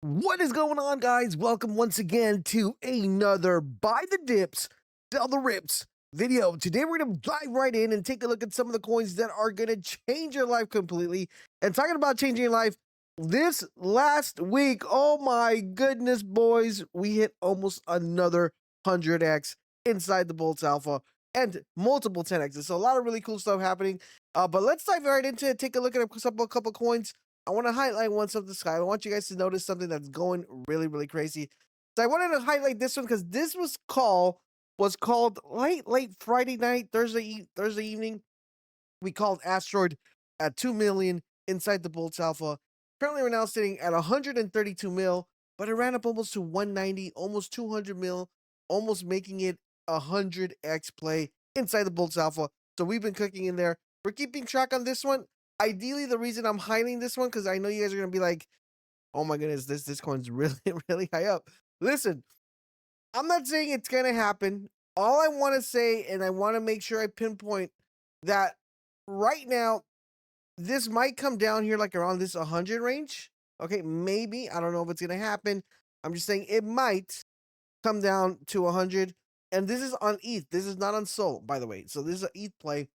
What is going on, guys? Welcome once again to another Buy the Dips, Sell the Rips video. Today, we're going to dive right in and take a look at some of the coins that are going to change your life completely. And talking about changing your life, this last week, oh my goodness, boys, we hit almost another 100x inside the Boltz Alpha and multiple 10x's. So, a lot of really cool stuff happening. But let's dive right into it, take a look at a couple coins. I want to highlight one of the sky. I want you guys to notice something that's going really crazy. So I wanted to highlight this one because this was called late Friday night, Thursday evening. We called Asteroid at 2 million inside the Boltz Alpha. Currently, we're now sitting at 132 mil, but it ran up almost to 190, almost 200 mil, almost making it 100x play inside the Boltz Alpha. So we've been cooking in there. We're keeping track on this one. Ideally, the reason I'm highlighting this one, because I know you guys are gonna be like, "Oh my goodness, this coin's really really high up." Listen, I'm not saying it's gonna happen. All I want to say, and I want to make sure I pinpoint that right now, this might come down here like around this 100 range. Okay, maybe. I don't know if it's gonna happen. I'm just saying it might come down to 100. And this is on ETH. This is not on Sol, by the way. So this is an ETH play.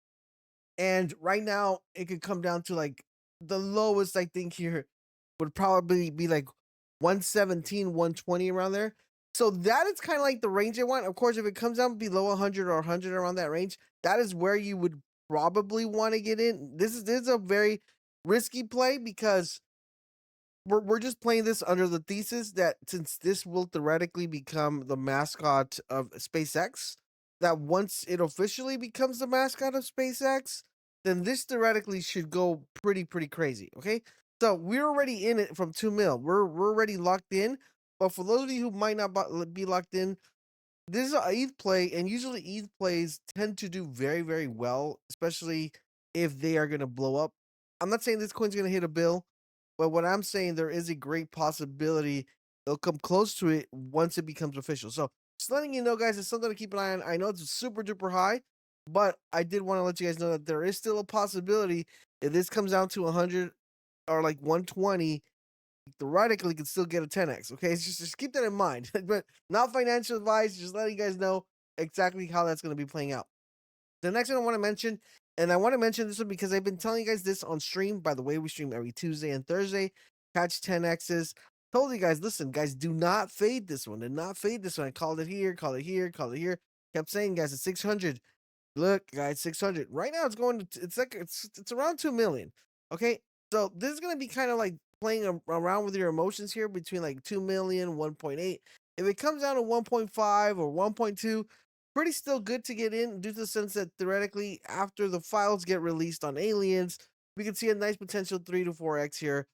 And right now, it could come down to like the lowest, I think, here would probably be like 117, 120 around there. So that is kind of like the range I want. Of course, if it comes down below 100 or 100 around that range, that is where you would probably want to get in. This is a very risky play because we're just playing this under the thesis that since this will theoretically become the mascot of SpaceX, that once it officially becomes the mascot of SpaceX, then this theoretically should go pretty crazy. Okay, so we're already in it from 2 mil. We're already locked in. But for those of you who might not be locked in, this is an ETH play, and usually ETH plays tend to do very well, especially if they are going to blow up. I'm not saying this coin's going to hit a bill, but what I'm saying, there is a great possibility they'll come close to it once it becomes official. So just letting you know, guys, it's something to keep an eye on. I know it's super duper high, but I did want to let you guys know that there is still a possibility if this comes down to 100 or like 120, theoretically could still get a 10x. Okay, it's just keep that in mind. But not financial advice, just letting you guys know exactly how that's going to be playing out. The next one I want to mention, and I want to mention this one because I've been telling you guys this on stream. By the way, we stream every Tuesday and Thursday. Catch 10x's. Told you guys, listen, guys, do not fade this one. Do not fade this one. I called it here, called it here, called it here. Kept saying, guys, it's 600. Look, guys, 600. Right now, it's going to, it's like, it's around 2 million. Okay. So this is going to be kind of like playing around with your emotions here between like 2 million, 1.8. If it comes down to 1.5 or 1.2, pretty still good to get in due to the sense that theoretically, after the files get released on aliens, we can see a nice potential 3 to 4x here.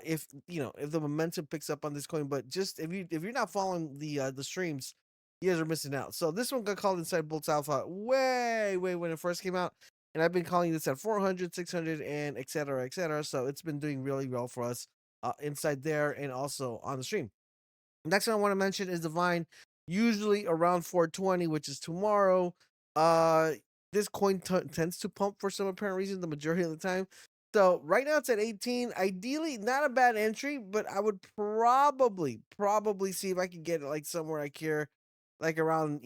If if the momentum picks up on this coin, but just if you're not following the streams, you guys are missing out. So this one got called inside Boltz Alpha way when it first came out, and I've been calling this at 400, 600, and etc. etc. So it's been doing really well for us inside there and also on the stream. Next one I want to mention is Divine. Usually around 420, which is tomorrow. Uh, this coin tends to pump for some apparent reason the majority of the time. So right now it's at 18. Ideally, not a bad entry, but I would probably see if I could get it like somewhere like here, like around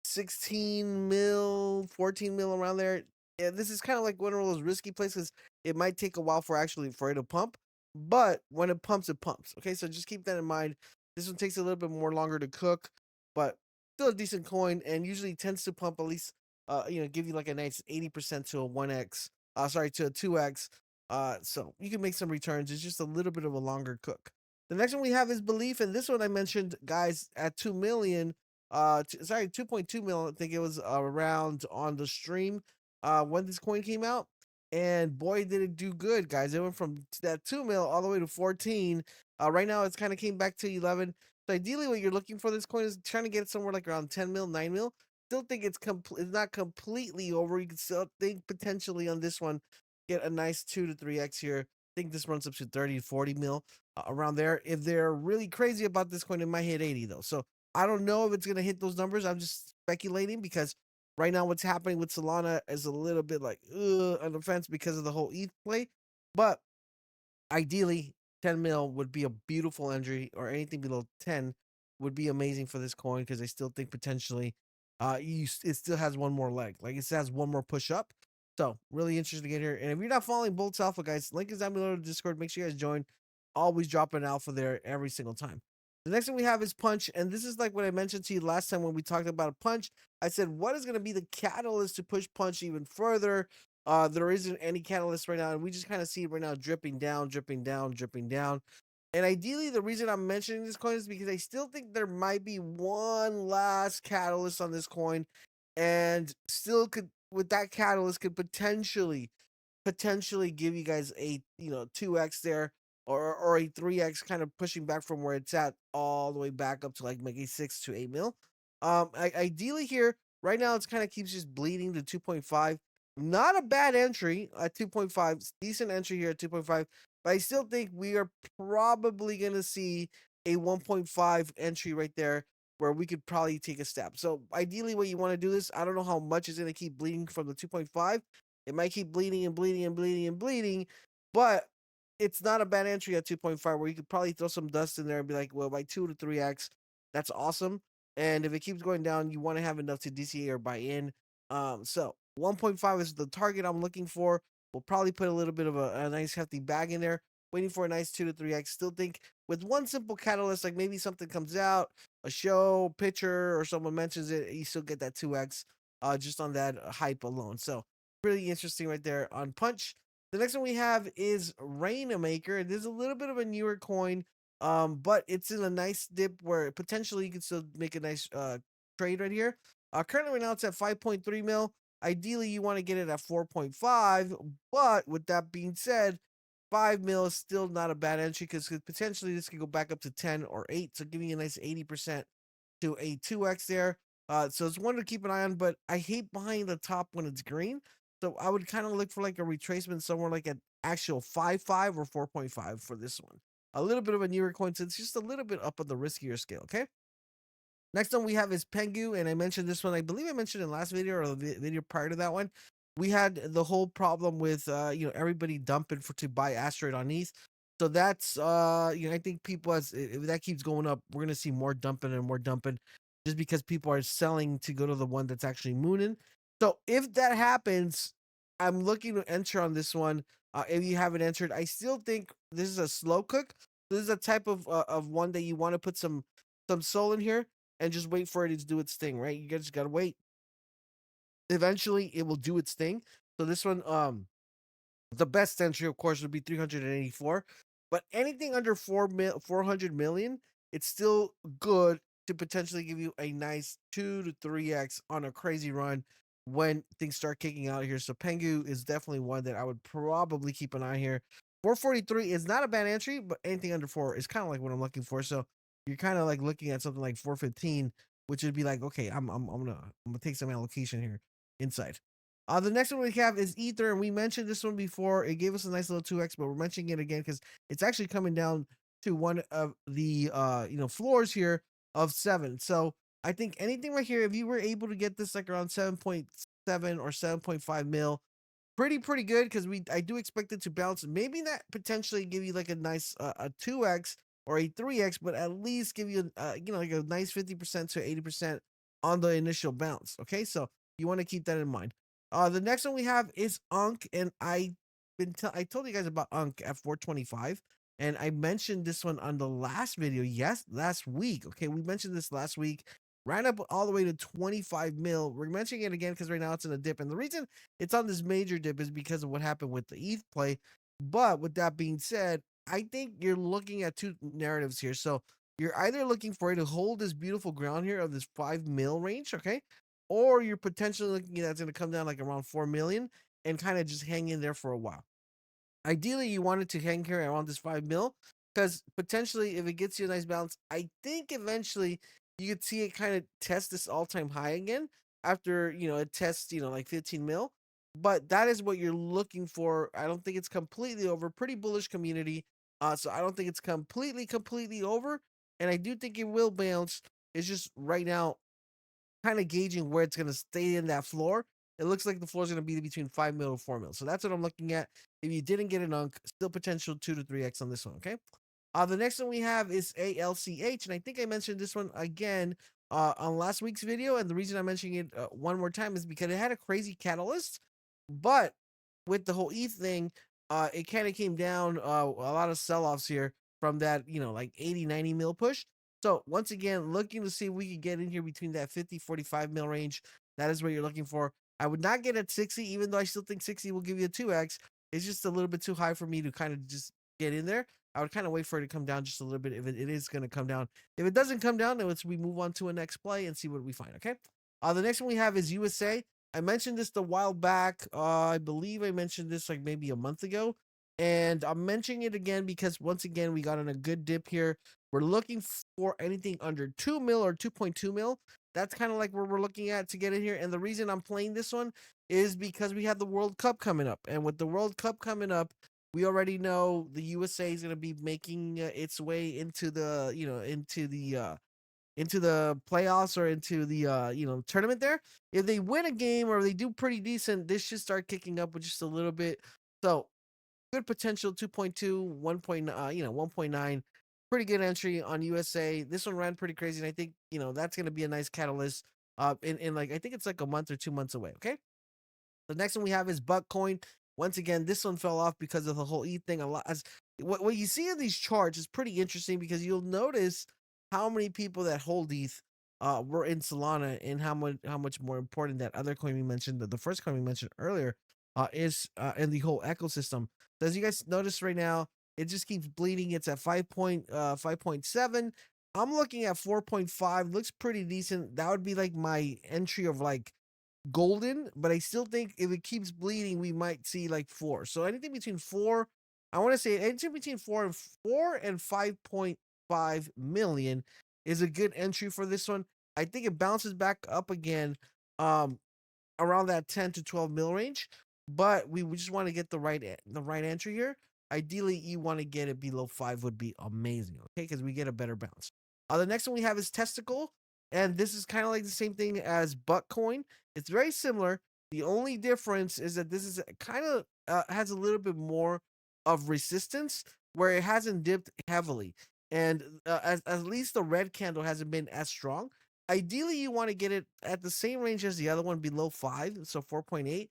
16 mil, 14 mil around there. Yeah, this is kind of like one of those risky places. It might take a while for it to pump, but when it pumps, it pumps. Okay, so just keep that in mind. This one takes a little bit more longer to cook, but still a decent coin, and usually tends to pump at least, give you like a nice 80% to a 1x. Sorry, to a 2x. So you can make some returns. It's just a little bit of a longer cook. The next one we have is Belief, and this one I mentioned, guys, at 2 million. Sorry, 2.2 mil. I think it was around on the stream when this coin came out. And boy, did it do good, guys. It went from that 2 mil all the way to 14. Right now, it's kind of came back to 11. So ideally, what you're looking for this coin is trying to get somewhere like around 10 mil, 9 mil. Still think it's not completely over. You can still think potentially on this one, get a nice 2 to 3x here. I think this runs up to 30, 40 mil around there. If they're really crazy about this coin, it might hit 80 though. So I don't know if it's going to hit those numbers. I'm just speculating because right now what's happening with Solana is a little bit like on the fence because of the whole ETH play. But ideally, 10 mil would be a beautiful entry, or anything below 10 would be amazing for this coin because I still think potentially it still has one more leg. Like it still has one more push up. So really interested to get here. And if you're not following Boltz Alpha, guys, link is down below in the Discord. Make sure you guys join. Always drop an alpha there every single time. The next thing we have is Punch, and this is like what I mentioned to you last time when we talked about a Punch. I said, what is going to be the catalyst to push Punch even further? There isn't any catalyst right now, and we just kind of see it right now dripping down, dripping down, dripping down. And ideally, the reason I'm mentioning this coin is because I still think there might be one last catalyst on this coin, and still could with that catalyst could potentially give you guys a 2x there, or a 3x, kind of pushing back from where it's at all the way back up to like maybe 6 to 8 mil. Ideally here right now it's kind of keeps just bleeding to 2.5. Not a bad entry at 2.5, decent entry here at 2.5, but I still think we are probably gonna see a 1.5 entry right there where we could probably take a step. So ideally what you want to do is, I don't know how much is going to keep bleeding from the 2.5. It might keep bleeding and bleeding and bleeding and bleeding, but it's not a bad entry at 2.5 where you could probably throw some dust in there and be like, well, by 2 to 3x, that's awesome. And if it keeps going down, you want to have enough to DCA or buy in. So 1.5 is the target I'm looking for. We'll probably put a little bit of a nice hefty bag in there, waiting for a nice 2 to 3x. Still think with one simple catalyst, like maybe something comes out, a show, picture, or someone mentions it, you still get that 2x just on that hype alone. So really interesting right there on Punch. The next one we have is Rainmaker. There's a little bit of a newer coin, but it's in a nice dip where potentially you can still make a nice trade right here. Currently right now it's at 5.3 mil. Ideally you want to get it at 4.5, but with that being said, 5 mil is still not a bad entry because potentially this could go back up to 10 or 8, so giving you a nice 80% to a 2x there. So it's one to keep an eye on, but I hate buying the top when it's green. So I would kind of look for like a retracement somewhere like an actual 5.5 or 4.5 for this one. A little bit of a newer coin, so it's just a little bit up on the riskier scale, okay? Next one we have is Pengu, and I mentioned this one. I believe I mentioned in last video or the video prior to that one. We had the whole problem with everybody dumping to buy Asteroid on ETH. So that's I think people, as if that keeps going up, we're gonna see more dumping and more dumping, just because people are selling to go to the one that's actually mooning. So if that happens, I'm looking to enter on this one. If you haven't entered, I still think this is a slow cook. This is a type of one that you want to put some soul in here and just wait for it to do its thing, right? You guys gotta wait. Eventually, it will do its thing. So this one, the best entry, of course, would be 384. But anything under 400 million, it's still good to potentially give you a nice 2 to 3x on a crazy run when things start kicking out here. So Pengu is definitely one that I would probably keep an eye here. 443 is not a bad entry, but anything under 4 is kind of like what I'm looking for. So you're kind of like looking at something like 415, which would be like, okay, I'm gonna take some allocation here inside. The next one we have is Ether, and we mentioned this one before. It gave us a nice little 2x, but we're mentioning it again because it's actually coming down to one of the floors here of 7. So I think anything right here, if you were able to get this like around 7.7 or 7.5 mil, pretty good, because I do expect it to bounce. Maybe not potentially give you like a nice a 2x or a 3x, but at least give you like a nice 50% to 80% on the initial bounce. Okay, so you want to keep that in mind. The next one we have is Unk, and I told you guys about Unk at 425, and I mentioned this one on the last video. Yes, last week. Okay, we mentioned this last week. Ran up all the way to 25 mil. We're mentioning it again because right now it's in a dip, and the reason it's on this major dip is because of what happened with the ETH play. But with that being said, I think you're looking at two narratives here. So you're either looking for it to hold this beautiful ground here of this 5 mil range, okay? Or you're potentially looking at it's going to come down like around 4 million and kind of just hang in there for a while. Ideally, you want it to hang here around this 5 mil, because potentially if it gets you a nice balance, I think eventually you could see it kind of test this all-time high again after, it tests, like 15 mil. But that is what you're looking for. I don't think it's completely over. Pretty bullish community. So I don't think it's completely over. And I do think it will bounce. It's just right now kind of gauging where it's going to stay in that floor it looks like the floor is going to be between 5 mil to 4 mil. So that's what I'm looking at. If you didn't get an UNC, still potential 2 to 3x on this one. Okay. The next one we have is ALCH, and I think I mentioned this one again on last week's video. And the reason I'm mentioning it one more time is because it had a crazy catalyst, but with the whole ETH thing, it kind of came down a lot of sell-offs here from that, like 80, 90 mil push. So once again, looking to see if we could get in here between that 50, 45 mil range. That is what you're looking for. I would not get at 60, even though I still think 60 will give you a 2x. It's just a little bit too high for me to kind of just get in there. I would kind of wait for it to come down just a little bit if it is going to come down. If it doesn't come down, then we move on to a next play and see what we find, okay? The next one we have is USA. I mentioned this a while back. I believe I mentioned this like maybe a month ago. And I'm mentioning it again because once again, we got on a good dip here. We're looking for anything under 2 mil or 2.2 mil. That's kind of like where we're looking at to get in here. And the reason I'm playing this one is because we have the World Cup coming up. And with the World Cup coming up, we already know the USA is going to be making its way into the, into the playoffs or into the tournament there. If they win a game or they do pretty decent, this should start kicking up with just a little bit. So good potential 2.2, 1.9. Pretty good entry on USA. This one ran pretty crazy, and I think that's gonna be a nice catalyst. In like I think it's like a month or 2 months away. Okay. The next one we have is Buttcoin. Once again, this one fell off because of the whole ETH thing. A lot as what you see in these charts is pretty interesting because you'll notice how many people that hold ETH were in Solana and how much more important that other coin we mentioned, the first coin we mentioned earlier, is in the whole ecosystem. So as you guys notice right now, it just keeps bleeding. It's at 5.7. I'm looking at 4.5. Looks pretty decent. That would be like my entry of like golden, but I still think if it keeps bleeding, we might see like 4. So anything between 4, I want to say anything between 4 and 5.5 million is a good entry for this one. I think it bounces back up again. Um, Around that 10 to 12 mil range, but we just want to get the right entry here. Ideally, you want to get it below 5 would be amazing, okay? Because we get a better bounce. The next one we have is Testicle, and this is kind of like the same thing as Buttcoin. It's very similar. The only difference is that this is kind of has a little bit more of resistance where it hasn't dipped heavily, and at least the red candle hasn't been as strong. Ideally, you want to get it at the same range as the other one below 5, so 4.8.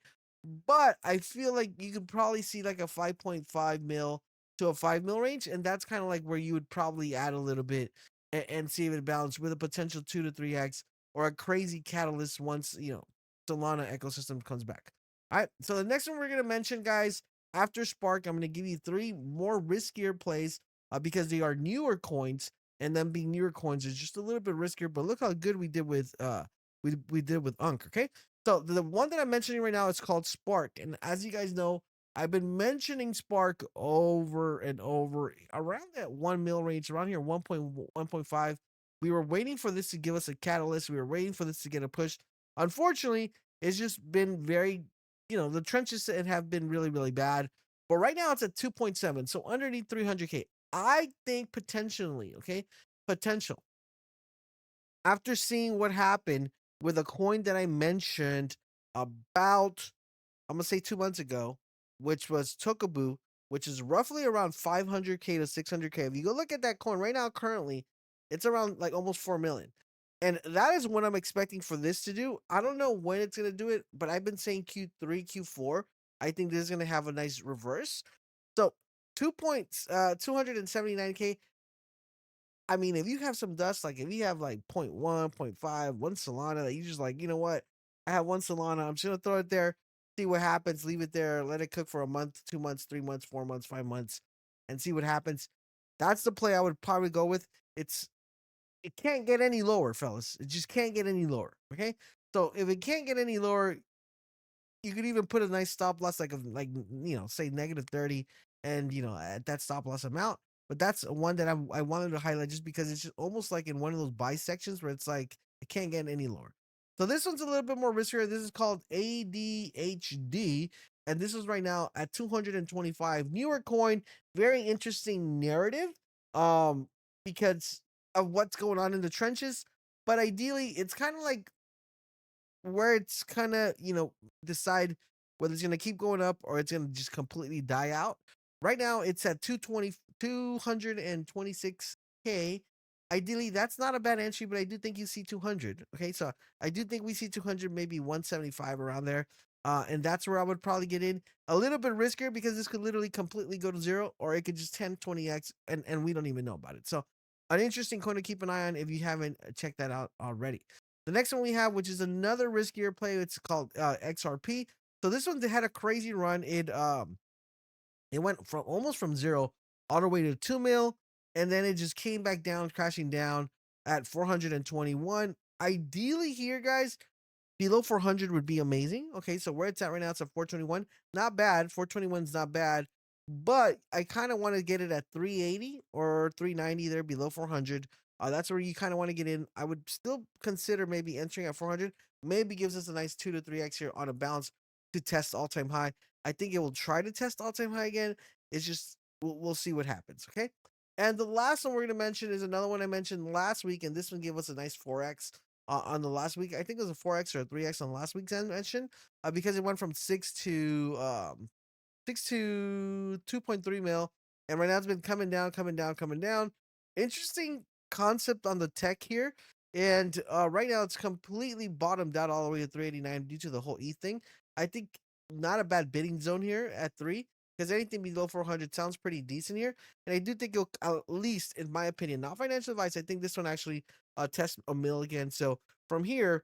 But I feel like you could probably see like a 5.5 mil to a 5 mil range. And that's kind of like where you would probably add a little bit and see if it balances with a potential 2 to 3x or a crazy catalyst once, Solana ecosystem comes back. All right. So the next one we're going to mention, guys, after Spark, I'm going to give you 3 more riskier plays because they are newer coins and them being newer coins is just a little bit riskier. But look how good we did with we did with UNC. Okay, so the one that I'm mentioning right now is called Spark, and as you guys know, I've been mentioning Spark over and over around that 1 mil range, around here 1.1.5. We were waiting for this to give us a catalyst. We were waiting for this to get a push. Unfortunately, it's just been very, the trenches have been really, really bad. But right now it's at 2.7, so underneath 300K. I think potentially, okay, potential. After seeing what happened with a coin that I mentioned about, I'm gonna say 2 months ago, which was Tokaboo, which is roughly around 500K to 600K. If you go look at that coin right now, currently, it's around like almost 4 million. And that is what I'm expecting for this to do. I don't know when it's gonna do it, but I've been saying Q3, Q4. I think this is gonna have a nice reverse. So 279K. I mean, if you have some dust, like if you have like 0.1, 0.5, one Solana that you just like, you know what? I have one Solana. I'm just gonna throw it there, see what happens, leave it there, let it cook for a month, 2 months, 3 months, 4 months, 5 months, and see what happens. That's the play I would probably go with. It can't get any lower, fellas. It just can't get any lower. Okay. So if it can't get any lower, you could even put a nice stop loss, say -30, and at that stop loss amount. But that's one that I wanted to highlight just because it's just almost like in one of those buy sections where it's like it can't get any lower. So this one's a little bit more riskier. This is called ADHD, and this is right now at 225. Newer coin, very interesting narrative, because of what's going on in the trenches. But ideally, it's kind of like where it's kind of, decide whether it's going to keep going up or it's going to just completely die out. Right now, it's at 226K. Ideally, that's not a bad entry, but I do think you see 200. Okay, so I do think we see 200, maybe 175 around there. And that's where I would probably get in. A little bit riskier because this could literally completely go to zero, or it could just 10, 20x, and we don't even know about it. So, an interesting coin to keep an eye on if you haven't checked that out already. The next one we have, which is another riskier play, it's called XRP. So this one had a crazy run. It went from almost from zero all the way to 2 mil, and then it just came back down, crashing down at 421. Ideally, here, guys, below 400 would be amazing. Okay, so where it's at right now, it's at 421. Not bad. 421 is not bad, but I kind of want to get it at 380 or 390 there below 400. That's where you kind of want to get in. I would still consider maybe entering at 400. Maybe gives us a nice 2 to 3x here on a bounce to test all-time high. I think it will try to test all-time high again. It's just we'll see what happens. Okay. And the last one we're gonna mention is another one I mentioned last week, and this one gave us a nice 4x on the last week. I think it was a 4x or a 3x on last week's mention, because it went from 6 to 2.3 mil, and right now it's been coming down, coming down, coming down. Interesting concept on the tech here, and right now it's completely bottomed out all the way to 389 due to the whole ETH thing. I think not a bad bidding zone here at 3, because anything below 400 sounds pretty decent here, and I do think it'll, at least in my opinion, not financial advice, I think this one actually test a mil again. So from here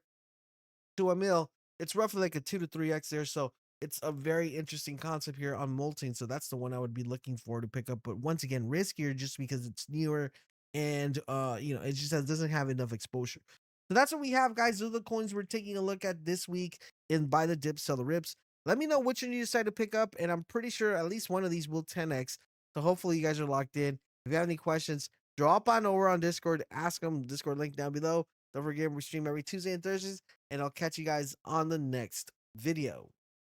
to a mil, it's roughly like a 2 to 3x there. So it's a very interesting concept here on Molting. So that's the one I would be looking for to pick up. But once again, riskier just because it's newer and it just doesn't have enough exposure. So that's what we have, guys. Those are the coins we're taking a look at this week in Buy the Dips, Sell the Rips. Let me know which one you decide to pick up, and I'm pretty sure at least one of these will 10x. So hopefully you guys are locked in. If you have any questions, drop on over on Discord, ask them. Discord link down below. Don't forget, we stream every Tuesday and Thursdays, and I'll catch you guys on the next video.